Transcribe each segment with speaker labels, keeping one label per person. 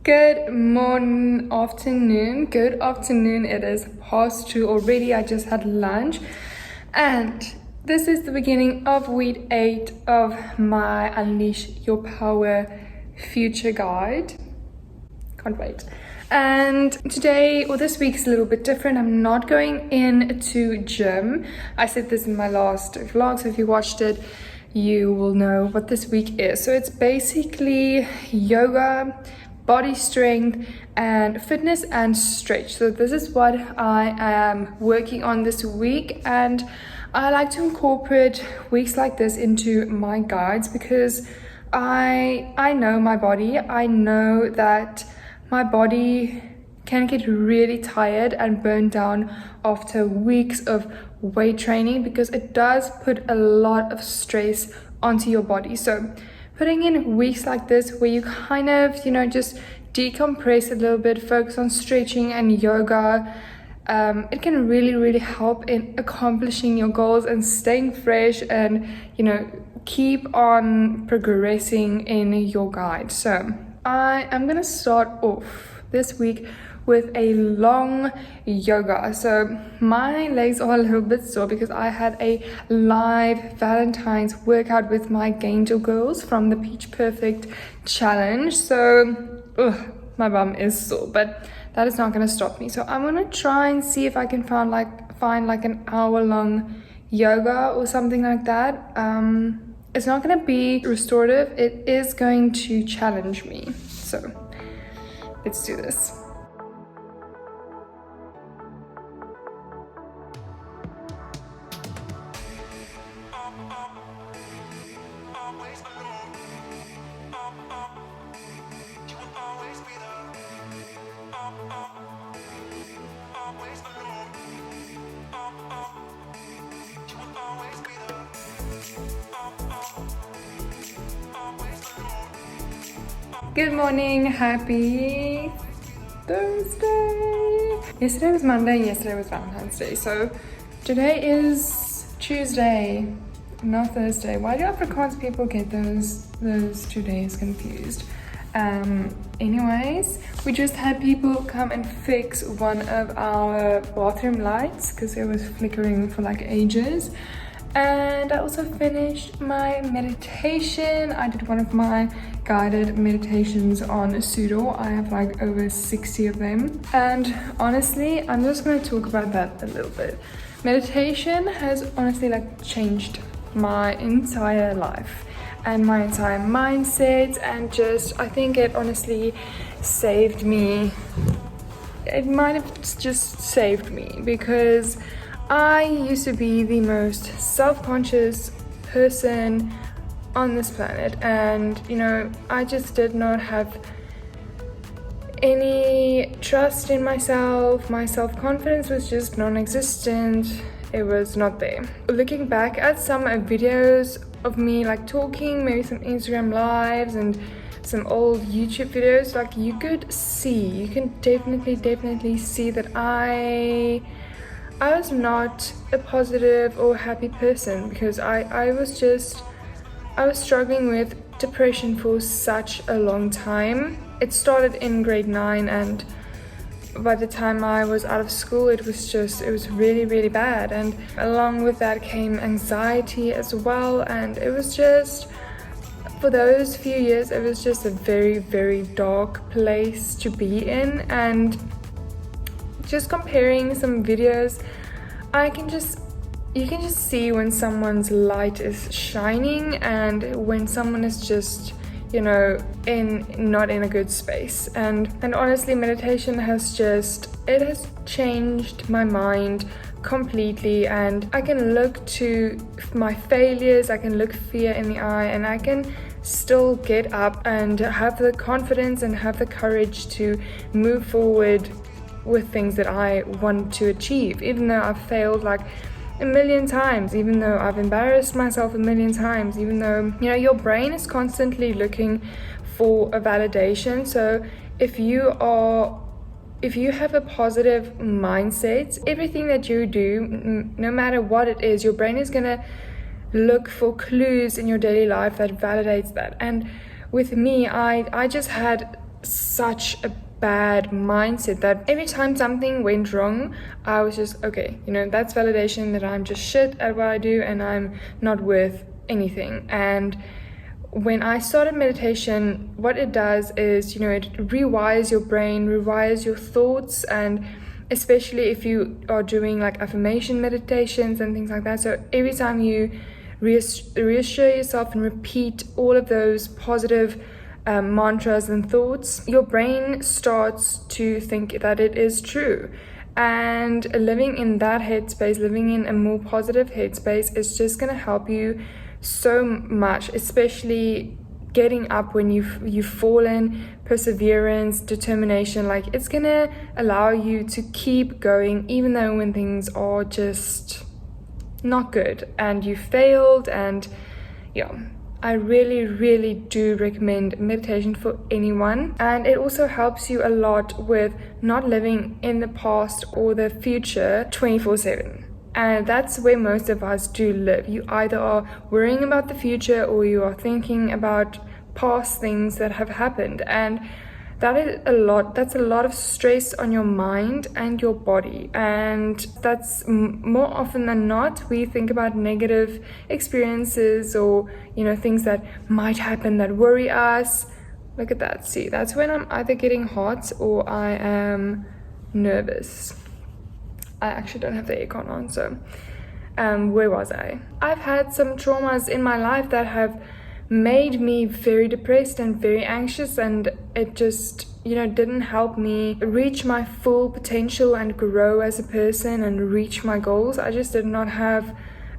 Speaker 1: Good morning, afternoon. Good afternoon. It is past 2 already. I just had lunch. And this is the beginning of week 8 of my Unleash Your Power future guide. Can't wait. And today, or this week, is a little bit different. I'm not going into gym. I said this in my last vlog, so if you watched it, you will know what this week is. So it's basically yoga, body strength, and fitness and stretch. So this is what I am working on this week, and I like to incorporate weeks like this into my guides because I know my body. I know that my body can get really tired and burned down after weeks of weight training because it does put a lot of stress onto your body. So putting in weeks like this where you kind of, just decompress a little bit, focus on stretching and yoga, it can really help in accomplishing your goals and staying fresh and, keep on progressing in your guide. So I am going to start off this week with a long yoga. So my legs are a little bit sore because I had a live Valentine's workout with my Angel girls from the Peach Perfect challenge. So my bum is sore, but that is not going to stop me. So I'm going to try and see if I can find like an hour-long yoga or something like that. It's not going to be restorative. It is going to challenge me. So let's do this. Good morning, happy Thursday. Yesterday was Monday, yesterday was Valentine's Day. So today is Tuesday, not Thursday. Why do Afrikaans people get those 2 days confused? Anyways, we just had people come and fix one of our bathroom lights because it was flickering for like ages. And I also finished my meditation. I did one of my guided meditations on Sudo. I have like over 60 of them. And honestly, I'm just going to talk about that a little bit. Meditation has honestly like changed my entire life and my entire mindset, and just I think it honestly saved me. It might have just saved me because I used to be the most self-conscious person on this planet, and I just did not have any trust in myself. My self-confidence was just non-existent. It was not there. Looking back at some videos of me like talking, maybe some Instagram lives and some old YouTube videos, like you can definitely see that I was not a positive or happy person because I was struggling with depression for such a long time. It started in grade 9, and by the time I was out of school, it was really bad. And along with that came anxiety as well. And it was just, for those few years, it was just a very dark place to be in. And just comparing some videos, you can just see when someone's light is shining and when someone is just not in a good space. And honestly, meditation has changed my mind completely, and I can look to my failures, I can look fear in the eye, and I can still get up and have the confidence and have the courage to move forward with things that I want to achieve, even though I've failed like a million times, even though I've embarrassed myself a million times, even though your brain is constantly looking for a validation. So if you have a positive mindset, everything that you do, no matter what it is, your brain is gonna look for clues in your daily life that validates that. And with me, I just had such a bad mindset that every time something went wrong, I was just, okay, that's validation that I'm just shit at what I do and I'm not worth anything. And when I started meditation, what it does is, it rewires your brain, rewires your thoughts, and especially if you are doing like affirmation meditations and things like that. So every time you reassure yourself and repeat all of those positive mantras and thoughts, your brain starts to think that it is true. And living in that headspace, living in a more positive headspace, is just going to help you so much, especially getting up when you've fallen. Perseverance, determination, like it's going to allow you to keep going even though when things are just not good and you failed. And I really do recommend meditation for anyone. And it also helps you a lot with not living in the past or the future 24/7. And that's where most of us do live. You either are worrying about the future or you are thinking about past things that have happened. And that's a lot of stress on your mind and your body. And that's more often than not, we think about negative experiences or, things that might happen that worry us. Look at that. See, that's when I'm either getting hot or I am nervous. I actually don't have the aircon on, so where was I? I've had some traumas in my life that have made me very depressed and very anxious, and it just didn't help me reach my full potential and grow as a person and reach my goals. I just did not have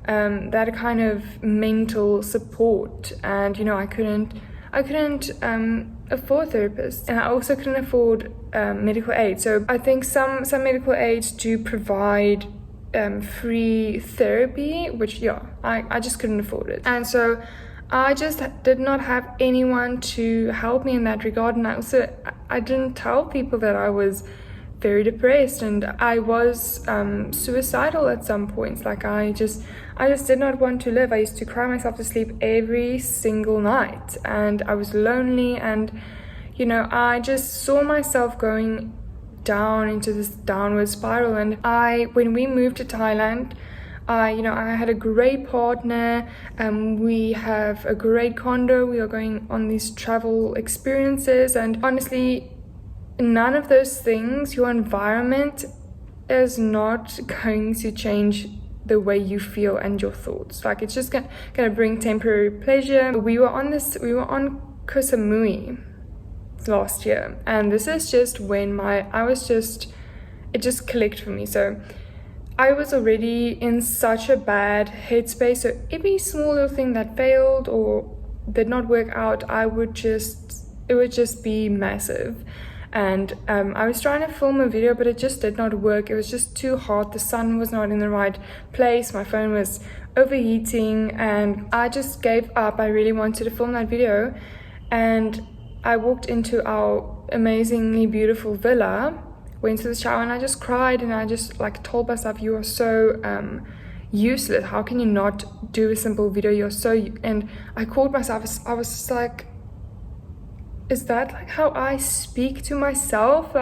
Speaker 1: that kind of mental support, and I couldn't afford therapists, and I also couldn't afford medical aid. So I think some medical aids do provide free therapy, which I just couldn't afford it. And so I just did not have anyone to help me in that regard. And I didn't tell people that I was very depressed, and I was suicidal at some points. Like I just did not want to live. I used to cry myself to sleep every single night, and I was lonely, and I just saw myself going down into this downward spiral. And when we moved to Thailand, I had a great partner, we have a great condo, we are going on these travel experiences, and honestly, none of those things, your environment is not going to change the way you feel and your thoughts. Like it's just gonna bring temporary pleasure. We were on Koh Samui last year, and this is just when it just clicked for me. So I was already in such a bad headspace, so every small little thing that failed or did not work out, it would just be massive. And I was trying to film a video, but it just did not work. It was just too hot, the sun was not in the right place, my phone was overheating, and I just gave up. I really wanted to film that video, and I walked into our amazingly beautiful villa, went to the shower, and I just cried, and I just told myself, you are so useless, how can you not do a simple video, and I called myself. I was just like, is that how I speak to myself?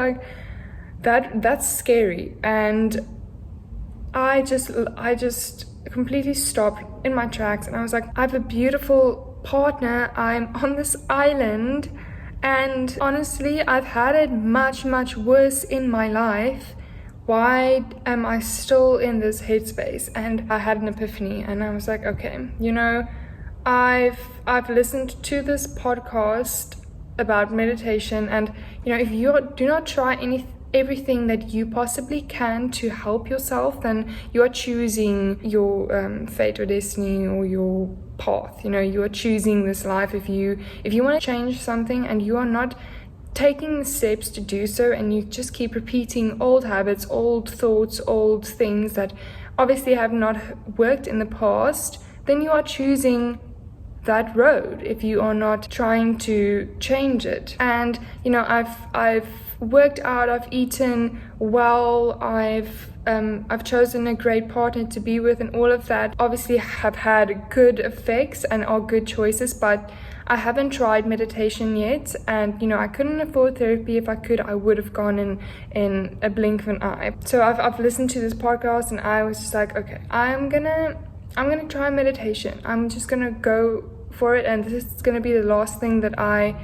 Speaker 1: That's scary. And I just completely stopped in my tracks, and I was like, I have a beautiful partner, I'm on this island, and honestly, I've had it much worse in my life. Why am I still in this headspace? And I had an epiphany, and I was like, okay, I've listened to this podcast about meditation, and if you do not try everything that you possibly can to help yourself, then you are choosing your fate or destiny or your path. You are choosing this life. If you want to change something and you are not taking the steps to do so, and you just keep repeating old habits, old thoughts, old things that obviously have not worked in the past, then you are choosing that road if you are not trying to change it. And I've worked out, I've eaten well, I've chosen a great partner to be with, and all of that obviously have had good effects and are good choices, but I haven't tried meditation yet, and you know, I couldn't afford therapy. If I could, I would have gone in a blink of an eye. So I've listened to this podcast, and I was just like, okay, I'm gonna try meditation. I'm just gonna go for it, and this is gonna be the last thing that I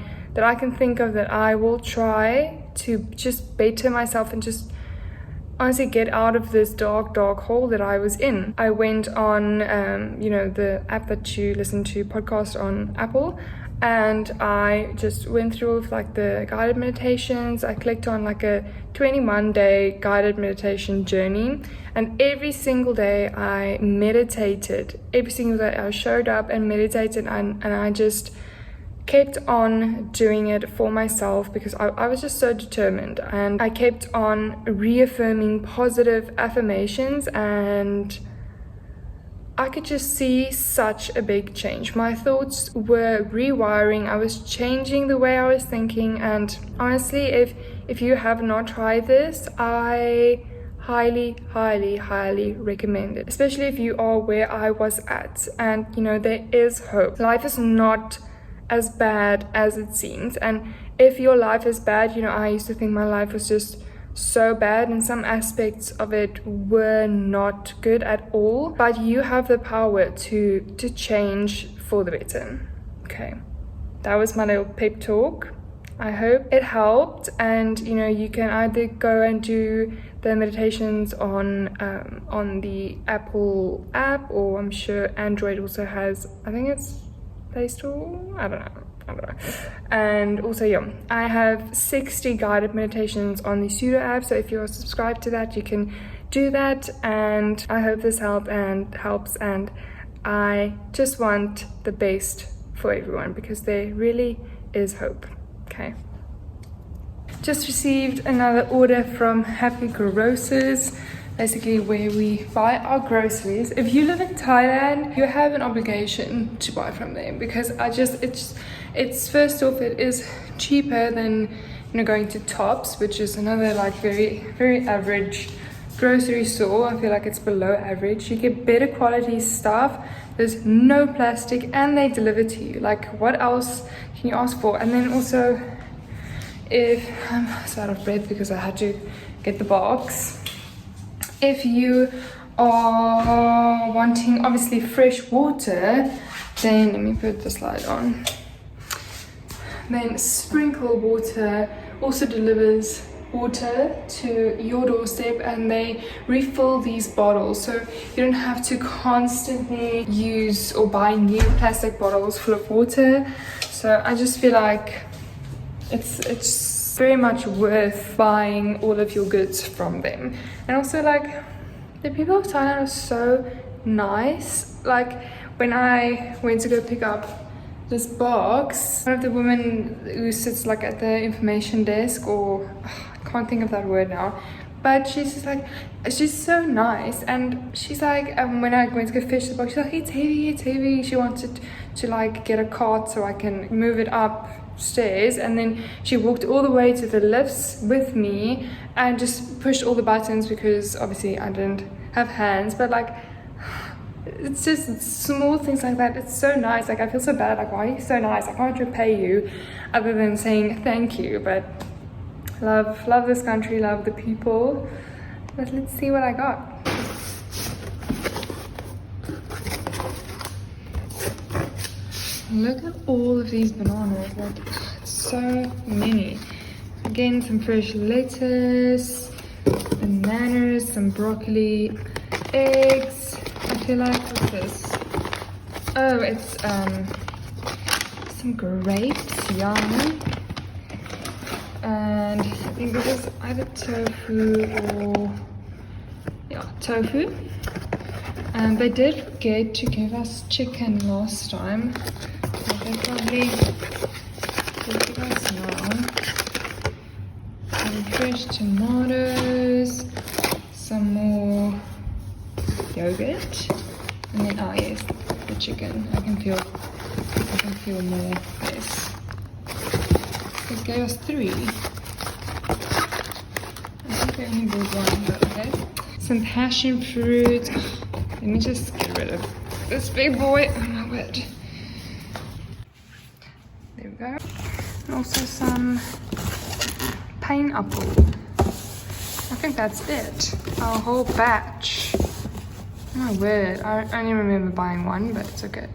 Speaker 1: can think of that I will try to just better myself and just honestly get out of this dark hole that I was in. I went on you know, the app that you listen to podcast on Apple, and I just went through with like the guided meditations. I clicked on like a 21-day guided meditation journey, and every single day I meditated. Every single day I showed up and meditated, and I just kept on doing it for myself because I was just so determined, and I kept on reaffirming positive affirmations, and I could just see such a big change. My thoughts were rewiring. I was changing the way I was thinking, and honestly, if you have not tried this, I highly recommend it, especially if you are where I was at. And you know, there is hope. Life is not as bad as it seems, and if your life is bad, you know, I used to think my life was just so bad, and some aspects of it were not good at all, but you have the power to change for the better. Okay, that was my little pep talk. I hope it helped, and you know, you can either go and do the meditations on the Apple app, or I'm sure Android also has, I think it's Play Store, I don't know. And also, yeah, I have 60 guided meditations on the Pseudo app, so if you're subscribed to that, you can do that. And I hope this helps, and I just want the best for everyone, because there really is hope. Okay, just received another order from Happy Grocers, basically where we buy our groceries. If you live in Thailand, you have an obligation to buy from them, because it's first off, it is cheaper than, you know, going to Tops, which is another like very average grocery store. I feel like it's below average. You get better quality stuff, there's no plastic, and they deliver to you. Like, what else can you ask for? And then also, if I'm so out of breath because I had to get the box, if you are wanting obviously fresh water, then let me put the slide on. Then Sprinkle Water also delivers water to your doorstep, and they refill these bottles, so you don't have to constantly use or buy new plastic bottles full of water. So I just feel like it's very much worth buying all of your goods from them. And also, like, the people of Thailand are so nice. Like, when I went to go pick up this box, one of the women who sits like at the information desk, or I can't think of that word now, but she's just like, she's so nice, and she's like, when I went to go fish the box, she's like, it's heavy. She wanted to like get a cart so I can move it upstairs, and then she walked all the way to the lifts with me and just pushed all the buttons, because obviously I didn't have hands. But like, it's just small things like that. It's so nice. Like, I feel so bad, like, why are you so nice? I can't repay you other than saying thank you. But love this country, love the people. But let's see what I got. Look at all of these bananas, like, so many. Again, some fresh lettuce, bananas, some broccoli, eggs. I feel like, what's this? Oh, it's some grapes, yum. And I think this is either tofu or, yeah, tofu. And they did forget to give us chicken last time. So they probably give us now. Some fresh tomatoes, some more yogurt, and then, oh yes, the chicken. I can feel more of this. They gave us 3. I think they only bought 1, but okay. Some passion fruit. Let me just get rid of this big boy. Oh my word. also some pineapple. I think that's it. Our whole batch. Oh my word, I only remember buying one, but it's okay.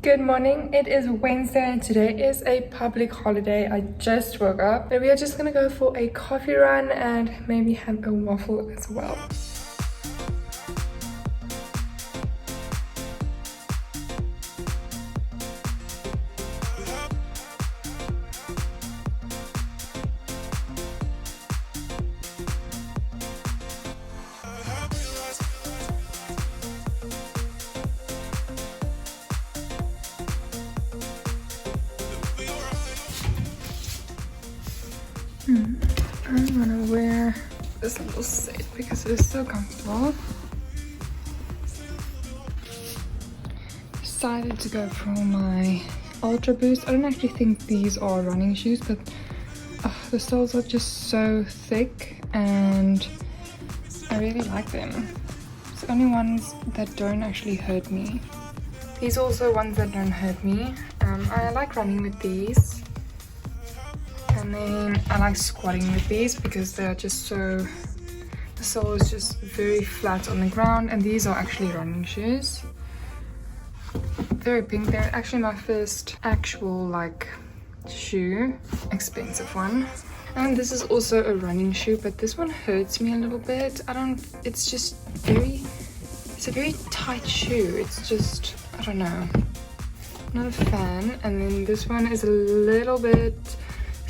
Speaker 1: Good morning, it is Wednesday and today is a public holiday. I just woke up and we are just gonna go for a coffee run and maybe have a waffle as well. I'm gonna wear this little set because it is so comfortable. Decided to go for my Ultra Boost. I don't actually think these are running shoes, but the soles are just so thick and I really like them. It's the only ones that don't actually hurt me. These are also ones that don't hurt me. I like running with these. And then I like squatting with these because they're just so, the sole is just very flat on the ground, and these are actually running shoes. Very pink. They're actually my first actual like shoe, expensive one. And this is also a running shoe, but this one hurts me a little bit. It's just it's a very tight shoe. It's just, I don't know, not a fan. And then this one is a little bit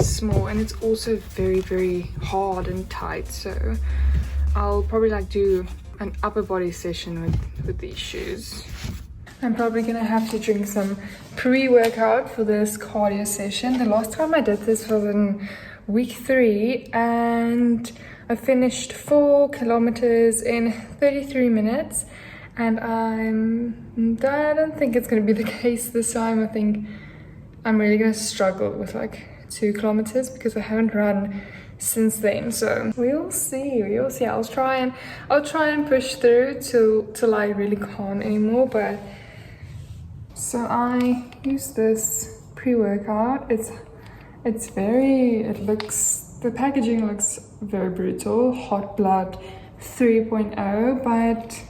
Speaker 1: small and it's also very hard and tight, so I'll probably like do an upper body session with these shoes. I'm probably gonna have to drink some pre-workout for this cardio session. The last time I did this was in week 3 and I finished 4 kilometers in 33 minutes, and I don't think it's gonna be the case this time. I think I'm really gonna struggle with like 2 kilometers because I haven't run since then, so we'll see. I'll try and push through till I really can't anymore. But so I use this pre-workout. The packaging looks very brutal, Hot Blood 3.0, but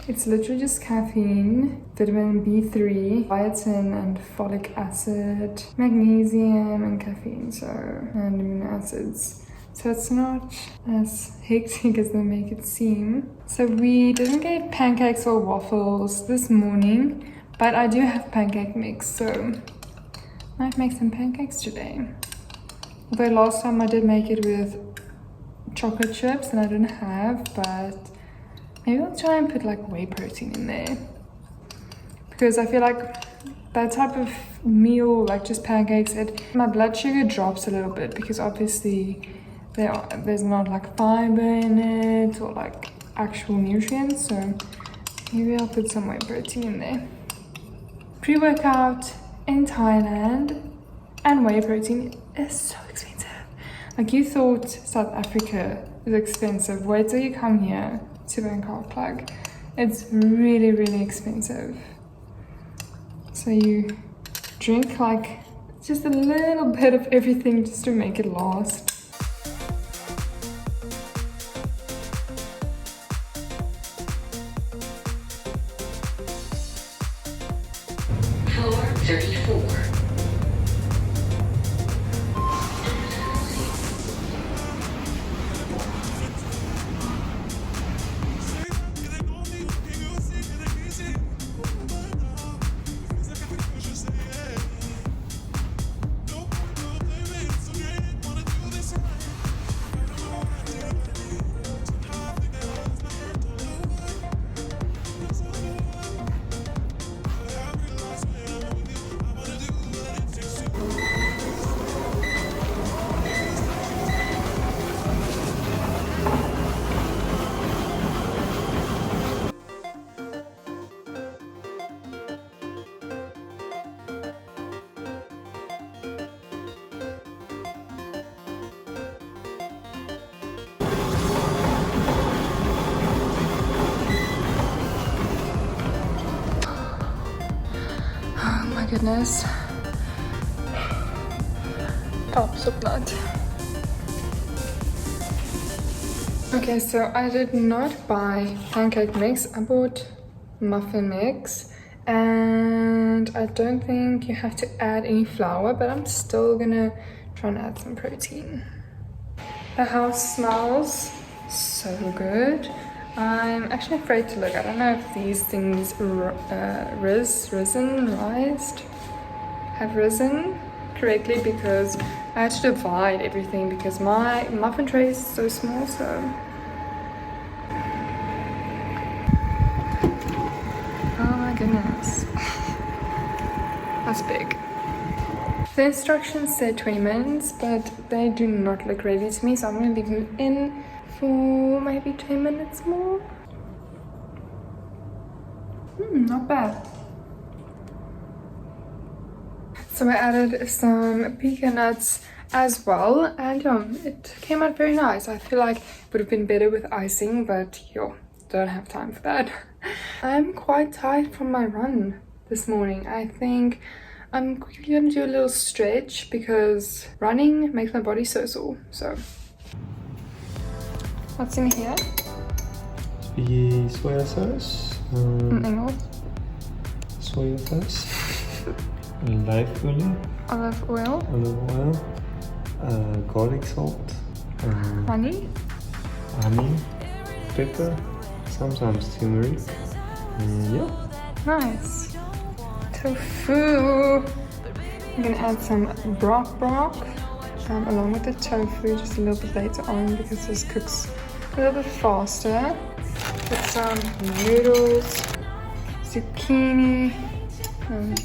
Speaker 1: it's literally just caffeine, vitamin B3, biotin and folic acid, magnesium and caffeine, and amino acids. So it's not as hectic as they make it seem. So we didn't get pancakes or waffles this morning, but I do have pancake mix, so I might make some pancakes today. Although last time I did make it with chocolate chips and I didn't have, but maybe I'll try and put like whey protein in there, because I feel like that type of meal, like just pancakes, my blood sugar drops a little bit because obviously there's not like fiber in it or like actual nutrients. So maybe I'll put some whey protein in there. Pre-workout in Thailand and whey protein is so expensive. Like, you thought South Africa is expensive, wait till you come here to Bangkok. Like, it's really expensive. So you drink like just a little bit of everything just to make it last.
Speaker 2: Floor 34.
Speaker 1: Goodness. Absolut. Okay, so I did not buy pancake mix. I bought muffin mix, and I don't think you have to add any flour, but I'm still gonna try and add some protein. The house smells so good. I'm actually afraid to look. I don't know if these things have risen correctly, because I had to divide everything because my muffin tray is so small. So oh my goodness, that's big. The instructions said 20 minutes, but they do not look ready to me, so I'm gonna leave them in for maybe 10 minutes more. Not bad. So I added some pecan nuts as well, and it came out very nice. I feel like it would have been better with icing, but don't have time for that. I'm quite tired from my run this morning. I think I'm quickly gonna do a little stretch because running makes my body so sore. So what's in here?
Speaker 3: Die Sojasauce,
Speaker 1: Engels.
Speaker 3: Sojasauce, Olivenöl,
Speaker 1: Olive oil.
Speaker 3: olive oil, garlic salt,
Speaker 1: Honey.
Speaker 3: honey, pepper, sometimes turmeric, and yeah.
Speaker 1: Nice. Tofu. I'm gonna add some brock along with the tofu just a little bit later on because this cooks a little bit faster. Put some noodles, zucchini, and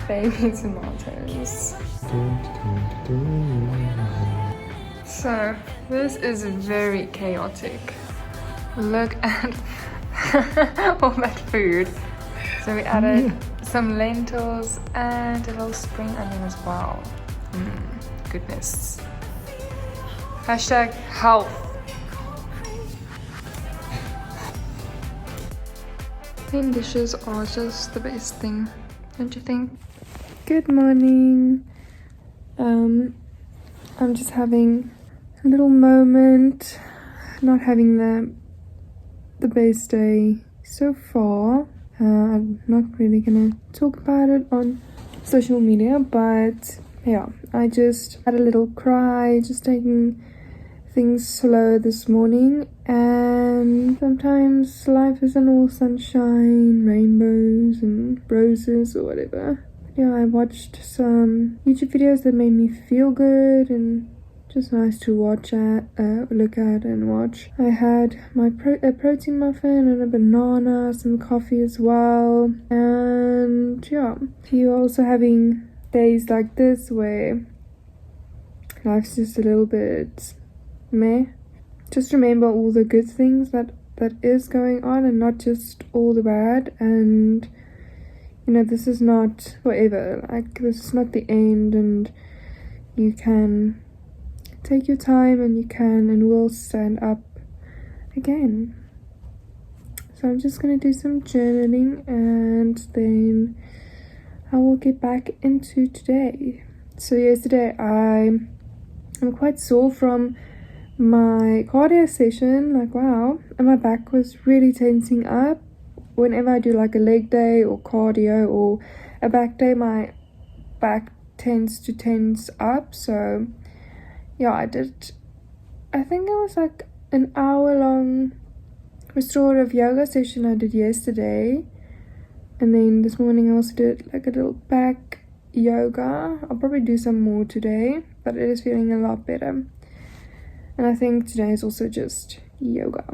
Speaker 1: baby tomatoes. So this is very chaotic. Look at all that food. So we added some lentils and a little spring onion as well. Goodness. Hashtag health. Clean dishes are just the best thing, don't you think? Good morning. I'm just having a little moment, not having the best day so far. I'm not really gonna talk about it on social media, but yeah, I just had a little cry, just taking things slow this morning. And sometimes life isn't all sunshine, rainbows and roses or whatever. Yeah, I watched some YouTube videos that made me feel good and just nice to look at and watch. I had my a protein muffin and a banana, some coffee as well. And yeah, you're also having days like this where life's just a little bit meh. Just remember all the good things that is going on and not just all the bad. And this is not forever. Like, this is not the end, and you can take your time and you can and will stand up again. So I'm just gonna do some journaling and then I will get back into today. So yesterday I'm quite sore from my cardio session, like wow, and my back was really tensing up. Whenever I do like a leg day or cardio or a back day, my back tends to tense up. So yeah, I think it was like an hour-long restorative yoga session I did yesterday. And then this morning I also did like a little back yoga. I'll probably do some more today, but it is feeling a lot better. And I think today is also just yoga.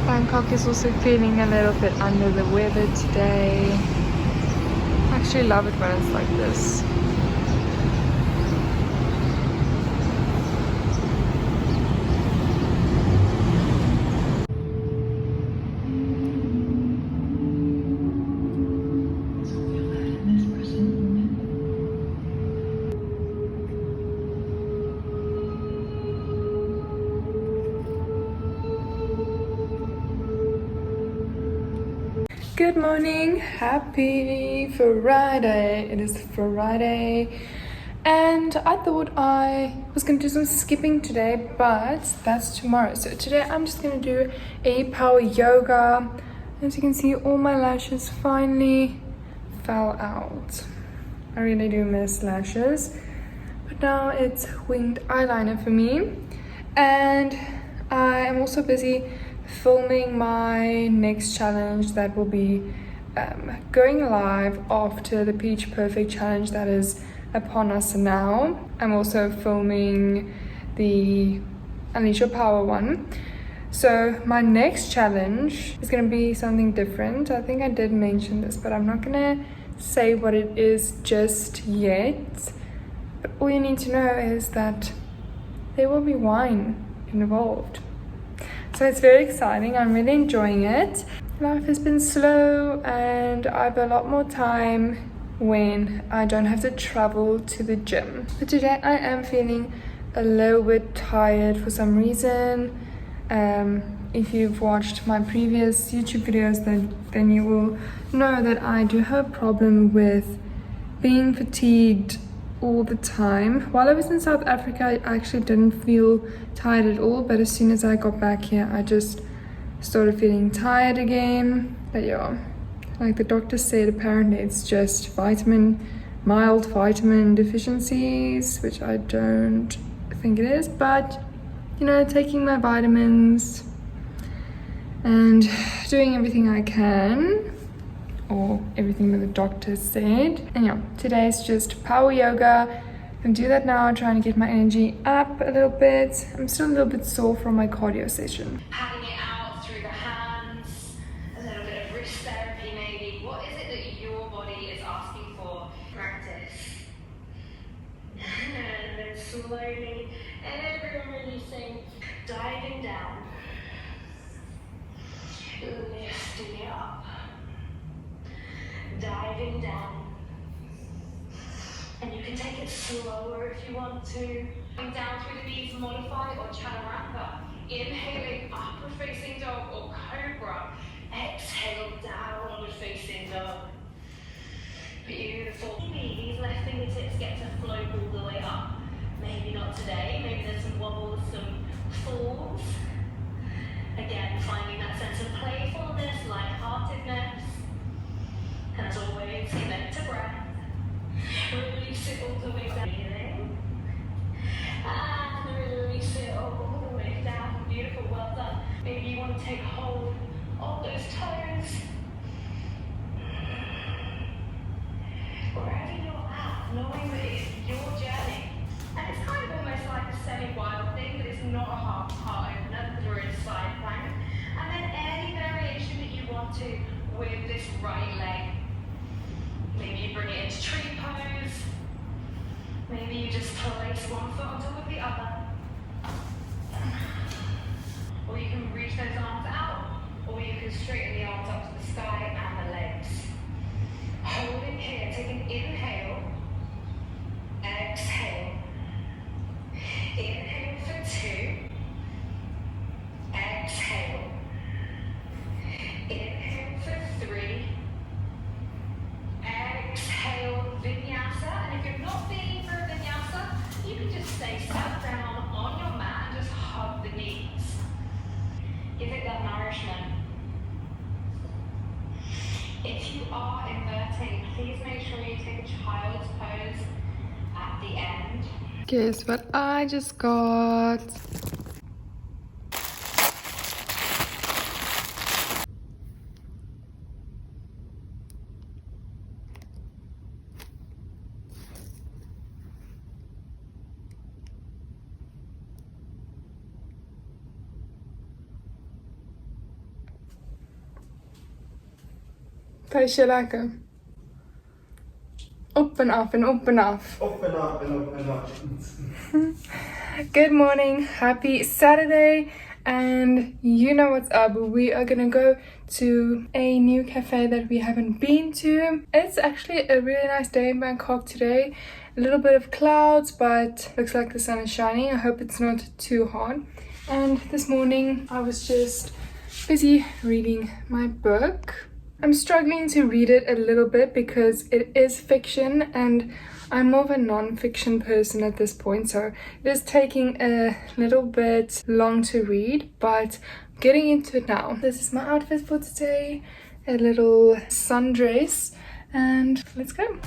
Speaker 1: Bangkok is also feeling a little bit under the weather today. I actually love it when it's like this. Good morning, happy Friday. It is Friday And I thought I was going to do some skipping today, but that's tomorrow. So today I'm just going to do a power yoga. As you can see, all my lashes finally fell out. I really do miss lashes. But now it's winged eyeliner for me. And I am also busy filming my next challenge that will be going live after the Peach Perfect challenge that is upon us now. I'm also filming the Unleash Your Power one. So my next challenge is going to be something different. I think I did mention this, but I'm not going to say what it is just yet. But all you need to know is that there will be wine involved. So it's very exciting. I'm really enjoying it. Life has been slow and I have a lot more time when I don't have to travel to the gym. But today I am feeling a little bit tired for some reason. If you've watched my previous YouTube videos, then you will know that I do have a problem with being fatigued all the time. While I was in South Africa, I actually didn't feel tired at all, but as soon as I got back here, I just started feeling tired again. But yeah, like the doctor said, apparently it's just mild vitamin deficiencies, which I don't think it is, but you know, taking my vitamins and doing everything I can, or everything that the doctor said. And yeah, today is just power yoga. I'm do that now, trying to get my energy up a little bit. I'm still a little bit sore from my cardio session.
Speaker 2: Padding it out through the hands, a little bit of wrist therapy maybe. What is it that your body is asking for? Practice. And then slowly, everyone releasing, diving down, lifting it up, diving down. And you can take it slower if you want to. Down through the knees, modify or chaturanga. Inhaling, upward facing dog or cobra. Exhale, downward facing dog. Beautiful. Maybe these left fingertips get to float all the way up. Maybe not today. Maybe there's some wobbles, some falls. Again, finding that sense of playfulness, lightheartedness. And as always, connect to breath. Release it all the way down. Breathing. And release it all the way down. Beautiful, well done. Maybe you want to take hold of those toes. Wherever you're at, knowing that it's your journey. And it's kind of almost like a semi-wild thing, but it's not a heart opener because we're in side plank. And then any variation that you want to with this right leg. Maybe you bring it into tree pose. Maybe you just place one foot on top of the other. Or you can reach those arms out, or you can straighten the arms up to the sky and the legs. Hold it here, take an inhale. Exhale. Inhale for 2. Exhale. Inhale for 3. Exhale, vinyasa. And if you're not feeling for a vinyasa, you can just stay sat down on your mat and just hug the knees. Give it that nourishment. If you are inverting, please make sure you take a child's pose at the end.
Speaker 1: Guess what I just got? Thuis je lekker? Op en af en op en af.
Speaker 3: Up and up and up and up.
Speaker 1: Good morning, happy Saturday, and you know what's up. We are gonna go to a new cafe that we haven't been to. It's actually a really nice day in Bangkok today. A little bit of clouds, but looks like the sun is shining. I hope it's not too hot. And this morning I was just busy reading my book. I'm struggling to read it a little bit because it is fiction and I'm more of a non-fiction person at this point, so it is taking a little bit long to read, but getting into it now. This is my outfit for today, a little sundress, and let's go.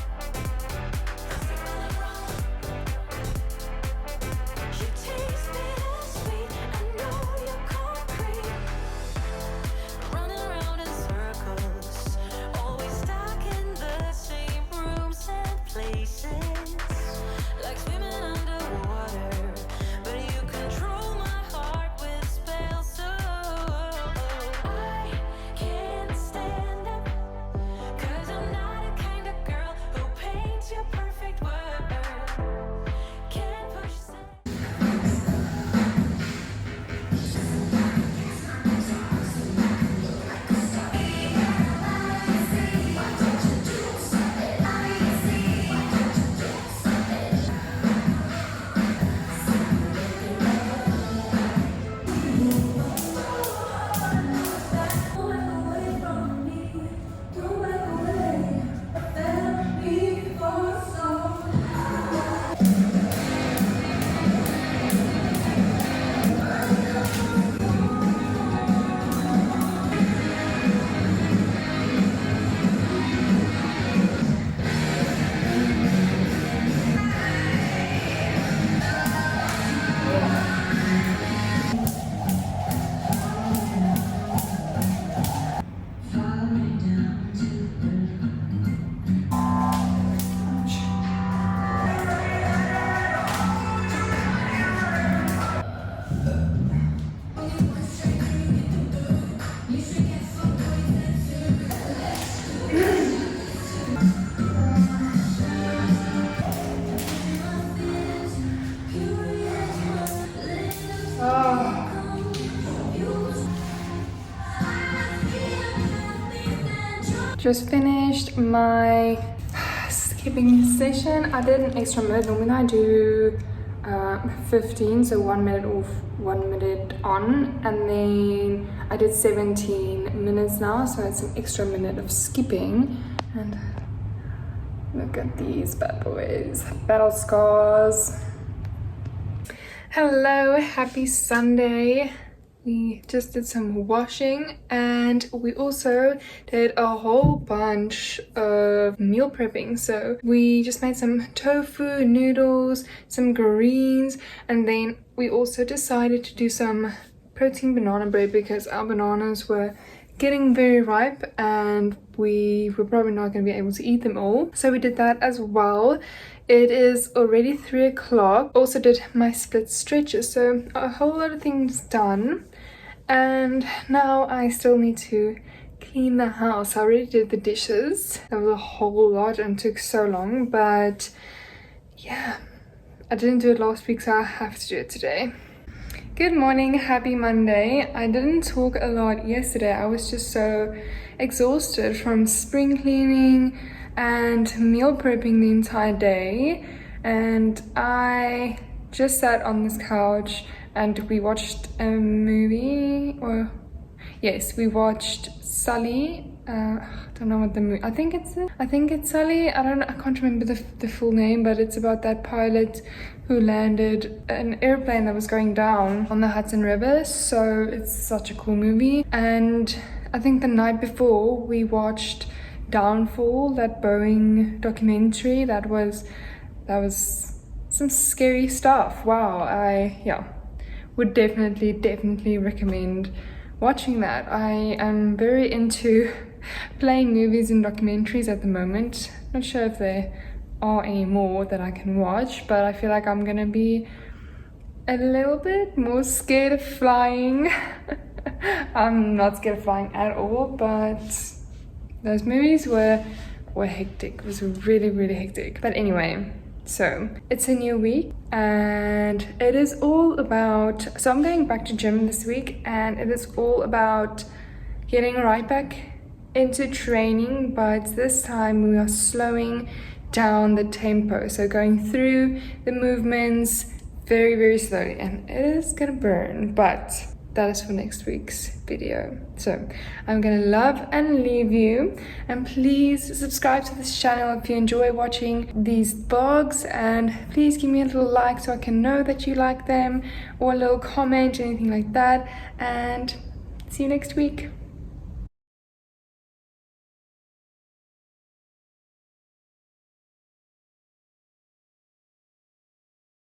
Speaker 1: Just finished my skipping session. I did an extra minute. Normally I do 15, so 1 minute off, 1 minute on, and then I did 17 minutes now, so it's an extra minute of skipping. And look at these bad boys, battle scars. Hello, happy Sunday. We just did some washing, and we also did a whole bunch of meal prepping. So we just made some tofu, noodles, some greens, and then we also decided to do some protein banana bread because our bananas were getting very ripe and we were probably not going to be able to eat them all. So we did that as well. It is already 3 o'clock. Also did my split stretches, so a whole lot of things done. And now I still need to clean the house. I already did the dishes. That was a whole lot and took so long, but yeah, I didn't do it last week, so I have to do it today. Good morning, happy Monday. I didn't talk a lot yesterday. I was just so exhausted from spring cleaning and meal prepping the entire day, and I just sat on this couch and we watched a movie, or yes, we watched Sully. I don't know what the movie. I think it's Sully. I can't remember the full name, but it's about that pilot who landed an airplane that was going down on the Hudson River. So it's such a cool movie. And I think the night before we watched Downfall, that Boeing documentary. That was some scary stuff. Wow. I would definitely recommend watching that. I am very into playing movies and documentaries at the moment. Not sure if there are any more that I can watch, but I feel like I'm gonna be a little bit more scared of flying. I'm not scared of flying at all, but those movies were hectic. It was really hectic. But anyway, so it's a new week and it is all about, so I'm going back to gym this week, and it is all about getting right back into training, but this time we are slowing down the tempo, so going through the movements very slowly, and it is gonna burn, but that is for next week's video. So I'm gonna love and leave you, and please subscribe to this channel if you enjoy watching these vlogs, and please give me a little like so I can know that you like them, or a little comment, anything like that, and see you next week.